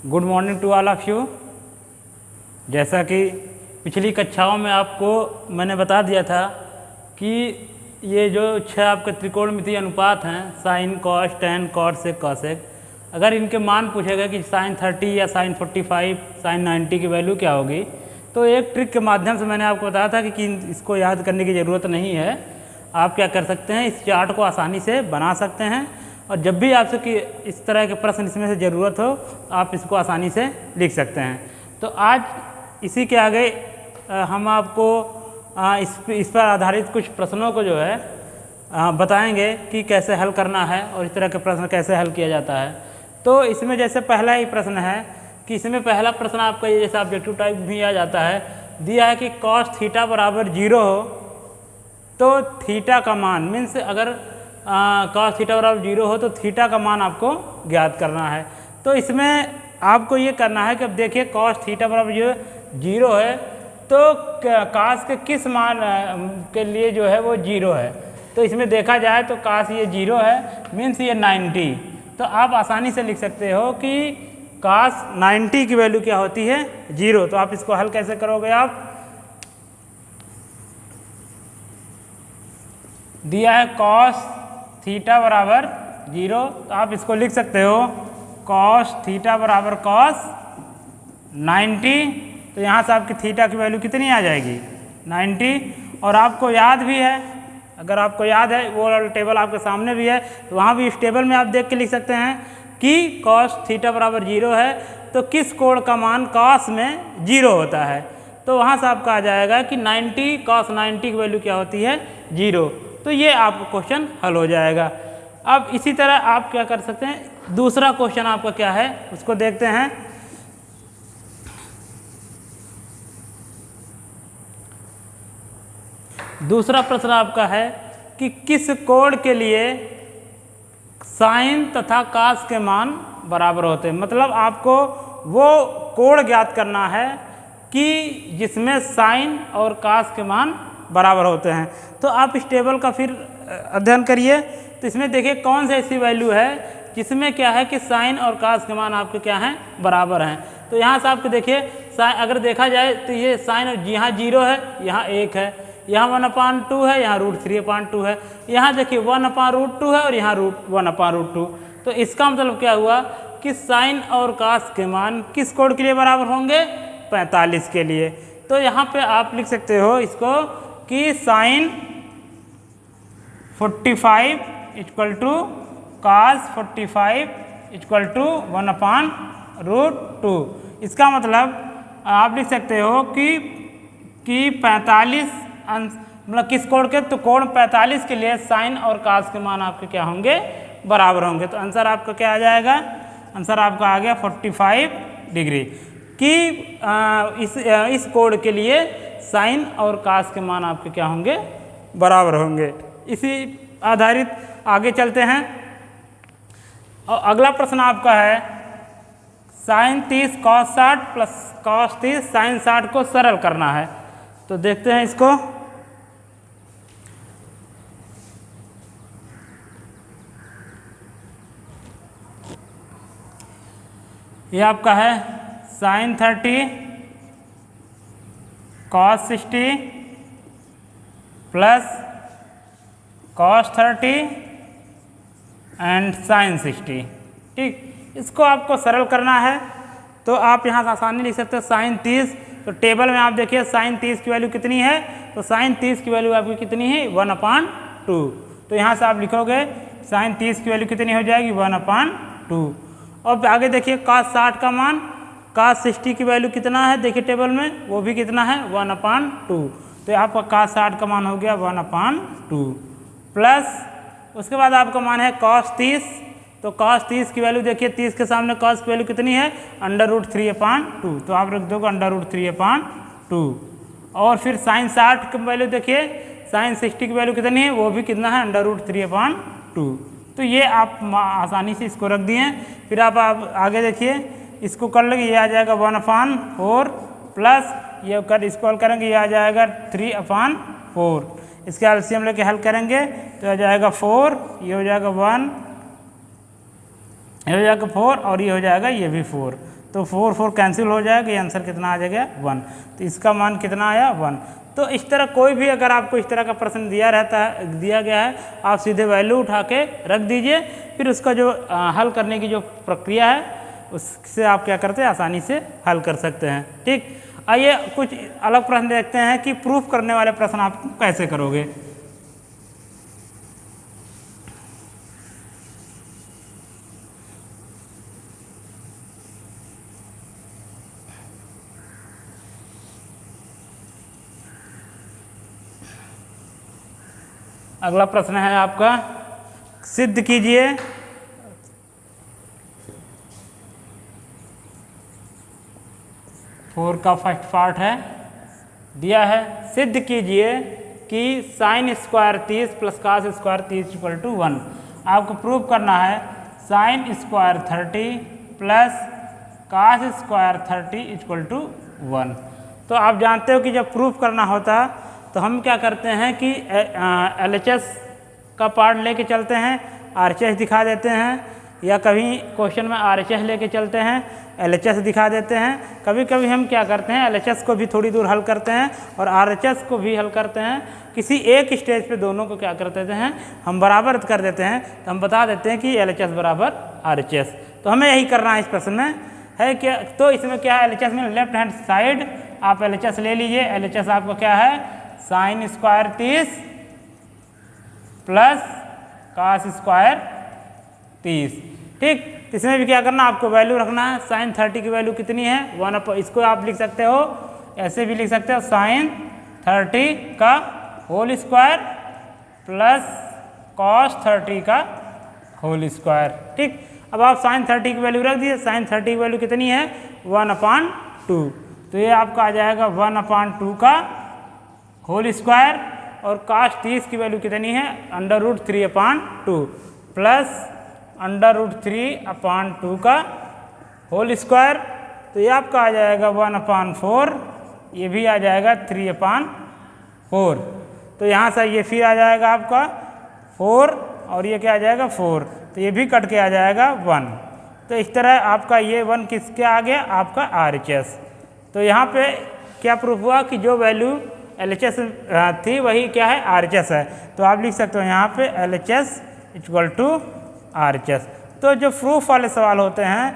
Good morning to all of you. जैसा कि पिछली कक्षाओं में आपको मैंने बता दिया था कि ये जो 6 आपके त्रिकोणमितीय अनुपात हैं sine cos tan cot sec cosec, अगर इनके मान पूछे गए कि साइन 30 या साइन 45 साइन 90 की वैल्यू क्या होगी, तो एक ट्रिक के माध्यम से मैंने आपको बताया था कि इसको याद करने की ज़रूरत नहीं है। आप क्या कर सकते हैं, इस चार्ट को आसानी से बना सकते हैं और जब भी आपसे कि इस तरह के प्रश्न इसमें से ज़रूरत हो आप इसको आसानी से लिख सकते हैं। तो आज इसी के आगे हम आपको इस पर आधारित कुछ प्रश्नों को जो है बताएंगे कि कैसे हल करना है और इस तरह के प्रश्न कैसे हल किया जाता है। तो इसमें जैसे पहला ही प्रश्न है कि इसमें पहला प्रश्न आपका ये जैसा ऑब्जेक्टिव टाइप भी आ जाता है, दिया है कि कॉस थीटा बराबर 0 हो तो थीटा का मान मीन्स अगर कॉस थीटा बराबर 0 हो तो थीटा का मान आपको ज्ञात करना है। तो इसमें आपको ये करना है कि अब देखिए कॉस थीटा बराबर 0 है तो कास के किस मान के लिए जो है वो 0 है। तो इसमें देखा जाए तो कास ये 0 है मीन्स ये 90। तो आप आसानी से लिख सकते हो कि कास 90 की वैल्यू क्या होती है 0। तो आप इसको हल कैसे करोगे, आप दिया है कॉस थीटा बराबर 0 तो आप इसको लिख सकते हो कॉस थीटा बराबर कॉस 90। तो यहाँ से आपकी थीटा की वैल्यू कितनी आ जाएगी 90। और आपको याद भी है, अगर आपको याद है वो टेबल आपके सामने भी है तो वहाँ भी इस टेबल में आप देख के लिख सकते हैं कि कॉस थीटा बराबर 0 है तो किस कोण का मान कॉस में 0 होता है। तो वहाँ से आपका आ जाएगा कि 90 कॉस 90 की वैल्यू क्या होती है 0। तो ये आपका क्वेश्चन हल हो जाएगा। अब इसी तरह आप क्या कर सकते हैं, दूसरा क्वेश्चन आपका क्या है उसको देखते हैं। दूसरा प्रश्न आपका है कि किस कोण के लिए साइन तथा कास के मान बराबर होते हैं। मतलब आपको वो कोण ज्ञात करना है कि जिसमें साइन और कास के मान बराबर होते हैं। तो आप इस टेबल का फिर अध्ययन करिए। तो इसमें देखिए कौन सी ऐसी वैल्यू है जिसमें क्या है कि साइन और कास के मान आपके क्या हैं बराबर हैं। तो यहाँ से आपको देखिए अगर देखा जाए तो ये साइन यहाँ 0 है, यहाँ 1 है, यहाँ 1/2 है, यहाँ √3/2 है, यहाँ देखिए 1/√2 है और यहाँ √1/√2। तो इसका मतलब क्या हुआ कि साइन और कास के मान किस कोण के लिए बराबर होंगे 45 के लिए। तो यहाँ पे आप लिख सकते हो इसको कि sine 45 equal to cos 45 equal to 1/√2। इसका मतलब आप लिख सकते हो कि 45 मतलब किस कोण के, तो कोण 45 के लिए साइन और कास के मान आपके क्या होंगे बराबर होंगे। तो आंसर आपका क्या आ जाएगा, आंसर आपका आ गया 45 डिग्री कि इस कोण के लिए साइन और कास के मान आपके क्या होंगे बराबर होंगे। इसी आधारित आगे चलते हैं और अगला प्रश्न आपका है sine 30 cos 60 plus cos 30 sine 60 को सरल करना है। तो देखते हैं इसको। ये आपका है sine 30 cos 60 plus cos 30 and sine 60। ठीक, इसको आपको सरल करना है तो आप यहाँ से आसानी लिख सकते हो साइन 30। तो टेबल में आप देखिए साइन 30 की वैल्यू कितनी है, तो साइन 30 की वैल्यू आपकी कितनी है 1/2। तो यहाँ से आप लिखोगे साइन 30 की वैल्यू कितनी हो जाएगी 1/2। और आगे देखिए cos 60 का मान, cos 60 की वैल्यू कितना है देखिए टेबल में वो भी कितना है 1/2। तो आपका cos 60 का मान हो गया 1/2 प्लस उसके बाद आपका मान है cos 30। तो cos 30 की वैल्यू देखिए 30 के सामने cos की वैल्यू कितनी है √3/2। तो आप रख दोगे √3/2। और फिर साइन 60 की वैल्यू देखिए साइन 60 की वैल्यू कितनी है वो भी कितना है √3/2। तो ये आप आसानी से इसको रख दिए। फिर आप आगे देखिए इसको कर लेंगे ये आ जाएगा 1/4 प्लस ये कर इसको हल करेंगे ये आ जाएगा 3/4। इसके एलसीएम लेके हल करेंगे तो आ जाएगा 4, ये हो जाएगा 1, ये हो जाएगा 4 और ये हो जाएगा ये भी 4। तो 4 4 कैंसिल हो जाएगा, ये आंसर कितना आ जाएगा 1। तो इसका मान कितना आया 1। तो इस तरह कोई भी अगर आपको इस तरह का प्रश्न दिया गया है, आप सीधे वैल्यू उठा के रख दीजिए, फिर उसका जो हल करने की जो प्रक्रिया है उससे आप क्या करते हैं, आसानी से हल कर सकते हैं। ठीक, आइए कुछ अलग प्रश्न देखते हैं कि प्रूफ करने वाले प्रश्न आप कैसे करोगे। अगला प्रश्न है आपका, सिद्ध कीजिए 4 का फर्स्ट पार्ट है, दिया है, सिद्ध कीजिए कि sine square 30 plus cos square 30 equal to 1। आपको प्रूव करना है sine square 30 plus cos square 30 equal to 1। तो आप जानते हो कि जब प्रूफ करना होता तो हम क्या करते हैं कि LHS का पार्ट लेके चलते हैं, RHS दिखा देते हैं, या कभी क्वेश्चन में RHS लेके चलते हैं, LHS दिखा देते हैं। कभी कभी हम क्या करते हैं, LHS को भी थोड़ी दूर हल करते हैं और RHS को भी हल करते हैं। किसी एक स्टेज पे दोनों को क्या कर देते हैं, हम बराबर कर देते हैं, तो हम बता देते हैं कि LHS बराबर RHS। तो हमें यही करना है इस प्रश्न में, है क्या। तो इसमें क्या है, LHS में लेफ्ट हैंड साइड आप LHS ले लीजिए। LHS आपको क्या है, sine square 30 plus cos square 30। ठीक, इसमें भी क्या करना, आपको वैल्यू रखना है। साइन 30 की वैल्यू कितनी है 1, इसको आप लिख सकते हो, ऐसे भी लिख सकते हो, साइन 30 का होल स्क्वायर प्लस कॉस 30 का होल स्क्वायर। ठीक, अब आप साइन 30 की वैल्यू रख दीजिए। साइन 30 की वैल्यू कितनी है 1/2, तो ये आपका आ जाएगा 1/2 का होल स्क्वायर, और काश 30 की वैल्यू कितनी है √3/2 प्लस √3/2 का होल स्क्वायर, तो ये आपका आ जाएगा 1/4, ये भी आ जाएगा 3/4। तो यहाँ से ये फिर आ जाएगा आपका 4, और ये क्या आ जाएगा 4, तो ये भी कट के आ जाएगा 1। तो इस तरह आपका ये 1 किसके आ गया, आपका RHS। तो यहाँ पे क्या प्रूफ हुआ कि जो वैल्यू LHS थी वही क्या है, RHS है। तो आप लिख सकते हो यहाँ पे LHS इक्वल टू RHS। तो जो प्रूफ वाले सवाल होते हैं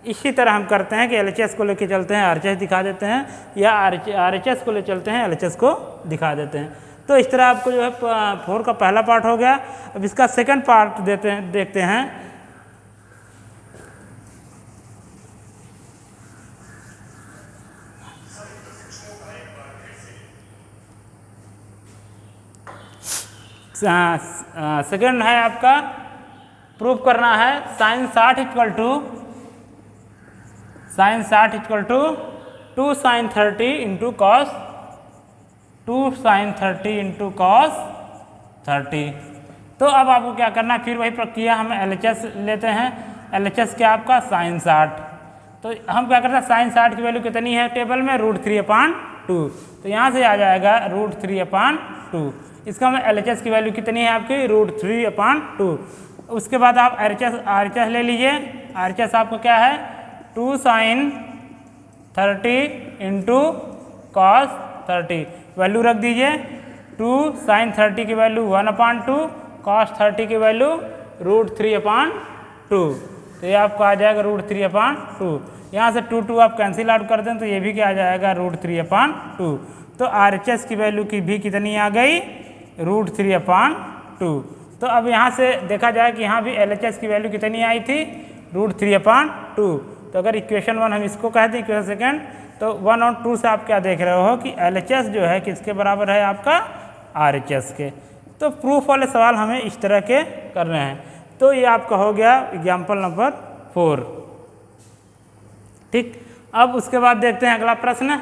इसी तरह हम करते हैं कि LHS को लेके चलते हैं, RHS दिखा देते हैं, या RHS को ले चलते हैं, LHS को दिखा देते हैं। तो इस तरह आपको जो है 4 का पहला पार्ट हो गया। अब इसका सेकंड पार्ट देखते हैं। सेकंड है आपका, प्रूफ करना है sine 60 equal to 2 sine 30 into cos 2 sine 30 into cos 30। तो अब आपको क्या करना है, फिर वही प्रक्रिया, हम LHS लेते हैं। LHS क्या आपका साइन 60, तो हम क्या करते हैं, साइन 60 की वैल्यू कितनी है टेबल में √3/2, तो यहाँ से आ जाएगा √3/2। इसका हमें LHS की वैल्यू कितनी है आपकी √3/2। उसके बाद आप RHS ले लीजिए। RHS आपको क्या है 2 साइन 30 इंटू कॉस 30, वैल्यू रख दीजिए। 2 साइन 30 की वैल्यू 1/2, कॉस 30 की वैल्यू √3/2, तो ये आपको आ जाएगा √3/2। यहाँ से 2 आप कैंसिल आउट कर दें तो ये भी क्या आ जाएगा √3/2। तो RHS की वैल्यू की भी कितनी आ गई √3/2। तो अब यहाँ से देखा जाए कि यहाँ भी LHS की वैल्यू कितनी आई थी √3/2। तो अगर इक्वेशन 1 हम इसको कहते हैं इक्वेशन सेकंड, तो 1 और 2 से आप क्या देख रहे हो कि LHS जो है किसके बराबर है आपका RHS के। तो प्रूफ वाले सवाल हमें इस तरह के करने हैं। तो ये आपका हो गया एग्जाम्पल नंबर 4। ठीक, अब उसके बाद देखते हैं अगला प्रश्न।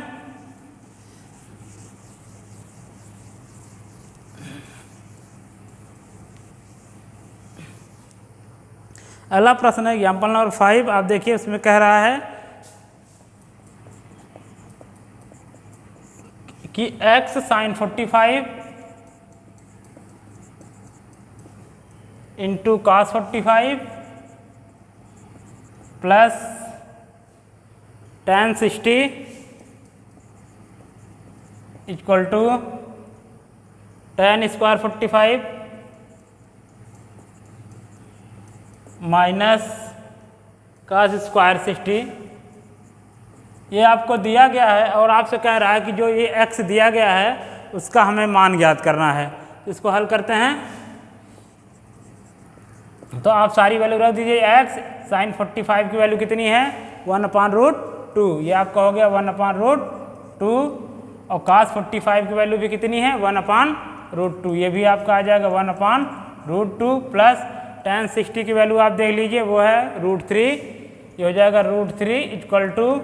अगला प्रश्न है एग्जाम्पल नंबर 5। आप देखिए उसमें कह रहा है कि x sine 45 into cos 45 plus tan 60 equal to tan square 45 minus cos square 60। ये आपको दिया गया है और आपसे कह रहा है कि जो ये x दिया गया है उसका हमें मान ज्ञात करना है। इसको हल करते हैं तो आप सारी वैल्यू रख दीजिए। x sin 45 की वैल्यू कितनी है 1/√2, ये आपका हो गया 1/√2 और cos 45 की वैल्यू भी कितनी है 1/√2, ये भी आपका आ जाएगा 1/√2 प्लस tan 60 की वैल्यू आप देख लीजिए वो है √3, ये हो जाएगा √3 equal to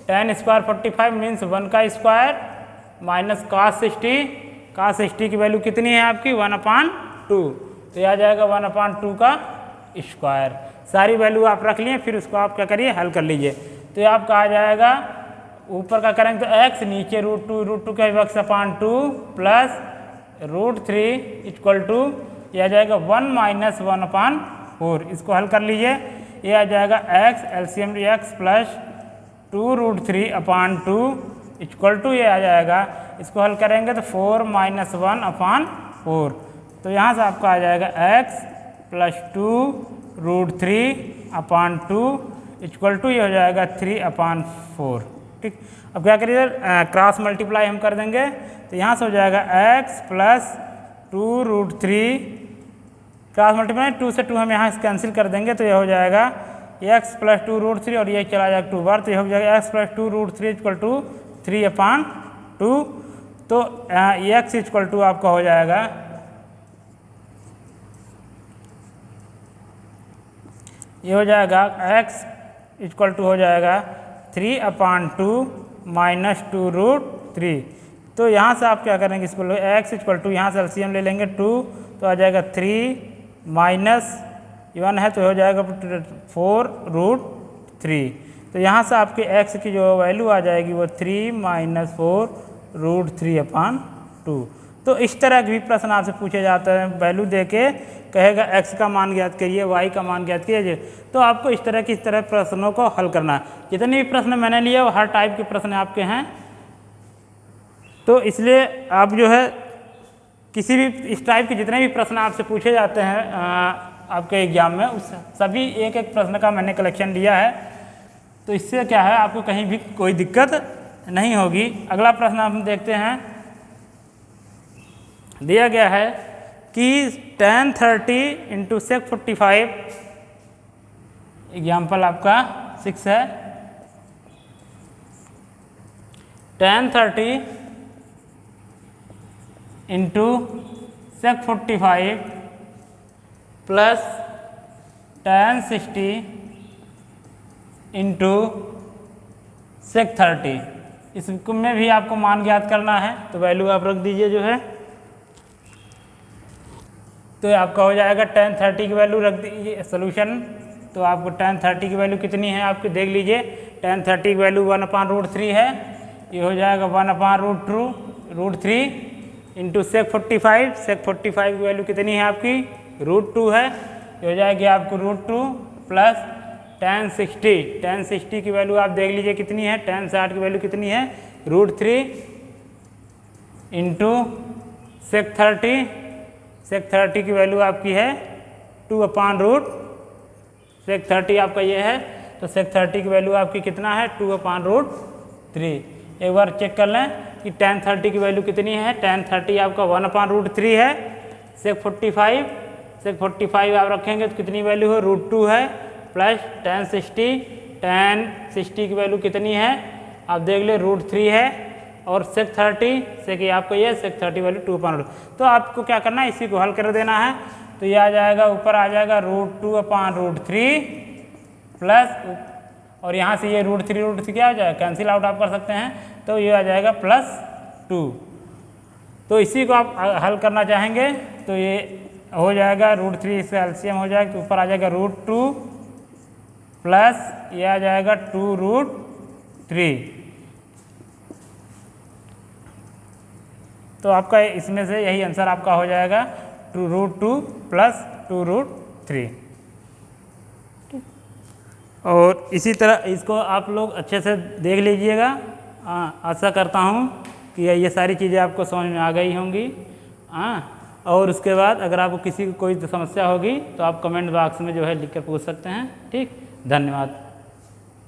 tan square 45 means 1 का स्क्वायर माइनस cos 60 की वैल्यू कितनी है आपकी 1/2, तो ये आ जाएगा 1/2 का स्क्वायर। सारी वैल्यू आप रख लिए, फिर उसको आप क्या करिए हल कर लीजिए। तो ये आपका आ जाएगा ऊपर का करेंगे तो x नीचे √2 का x/2 प्लस √3 इक्वल टू ये आ जाएगा 1 माइनस 1/4। इसको हल कर लीजिए, ये आ जाएगा x LCM x plus 2√3/2 equal to ये आ जाएगा, इसको हल करेंगे तो 4 माइनस 1/4। तो यहाँ से आपका आ जाएगा x प्लस 2√3/2 इक्वल टू ये हो जाएगा 3/4। ठीक, अब क्या करिए क्रॉस मल्टीप्लाई हम कर देंगे तो यहाँ से हो जाएगा x प्लस 2√3 क्रॉस मल्टीप्लाई 2 से 2 हम यहाँ से कैंसिल कर देंगे तो ये हो जाएगा x प्लस 2√3 और ये चला जाएगा 2 बार, तो ये हो जाएगा x प्लस 2√3 इक्वल टू 3/2। तो x इक्वल टू आपका हो जाएगा ये हो जाएगा x इक्वल टू हो जाएगा 3/2 माइनस 2√3। तो यहाँ से आप क्या करेंगे इसको x इक्वल टू यहाँ से एलसीएम ले लेंगे 2 तो आ जाएगा 3 माइनस 1 है तो हो जाएगा 4√3। तो यहाँ से आपके x की जो वैल्यू आ जाएगी वो 3 माइनस 4√3/2। तो इस तरह के भी प्रश्न आपसे पूछे जाते हैं, वैल्यू देके कहेगा x का मान ज्ञात करिए, y का मान ज्ञात कीजिए। तो आपको इस तरह प्रश्नों को हल करना है। जितने भी प्रश्न मैंने लिए वो हर टाइप के प्रश्न आपके हैं, तो इसलिए आप जो है किसी भी इस टाइप के जितने भी प्रश्न आपसे पूछे जाते हैं आपके एग्जाम में उस सभी एक एक प्रश्न का मैंने कलेक्शन लिया है। तो इससे क्या है आपको कहीं भी कोई दिक्कत नहीं होगी। अगला प्रश्न हम देखते हैं, दिया गया है कि tan 30 इंटू sec 45, एग्जाम्पल आपका 6 है, tan 30 into sec 45 plus tan 60 into sec 30, इसमें भी आपको मान ज्ञात करना है। तो वैल्यू आप रख दीजिए जो है, तो आपका हो जाएगा tan 30 की वैल्यू रख दीजिए सोल्यूशन। तो आपको tan 30 की वैल्यू कितनी है आपकी देख लीजिए, tan 30 की वैल्यू 1/√3 है, ये हो जाएगा 1/√3 इंटू sec 45 की वैल्यू कितनी है आपकी √2 है, ये हो जाएगी आपको √2 प्लस tan 60 की वैल्यू आप देख लीजिए कितनी है, tan 60 की वैल्यू कितनी है √3 इंटू sec 30 की वैल्यू आपकी है 2/√, sec 30 आपका ये है, तो sec 30 की वैल्यू आपकी कितना है 2/√3। एक बार चेक कर लें कि tan 30 की वैल्यू कितनी है, tan 30 आपका 1/√3 है, sec 45 आप रखेंगे तो कितनी वैल्यू है √2 है, प्लस tan 60 की वैल्यू कितनी है आप देख ले √3 है, और sec 30 से कि आपको ये sec 30 वैल्यू 2/√। तो आपको क्या करना है इसी को हल कर देना है। तो ये आ जाएगा ऊपर आ जाएगा √2/√3 प्लस, और यहाँ से ये √3 क्या हो जाएगा कैंसिल आउट आप कर सकते हैं, तो ये आ जाएगा +2। तो इसी को आप हल करना चाहेंगे तो ये हो जाएगा √3 इसका एलसीएम हो जाएगा, तो ऊपर आ जाएगा √2 प्लस ये आ जाएगा 2√3। तो आपका इसमें से यही आंसर आपका हो जाएगा 2√2 प्लस 2√3। और इसी तरह इसको आप लोग अच्छे से देख लीजिएगा। आशा करता हूँ कि ये सारी चीज़ें आपको समझ में आ गई होंगी। और उसके बाद अगर आपको किसी को कोई समस्या होगी तो आप कमेंट बॉक्स में जो है लिख के पूछ सकते हैं। ठीक, धन्यवाद।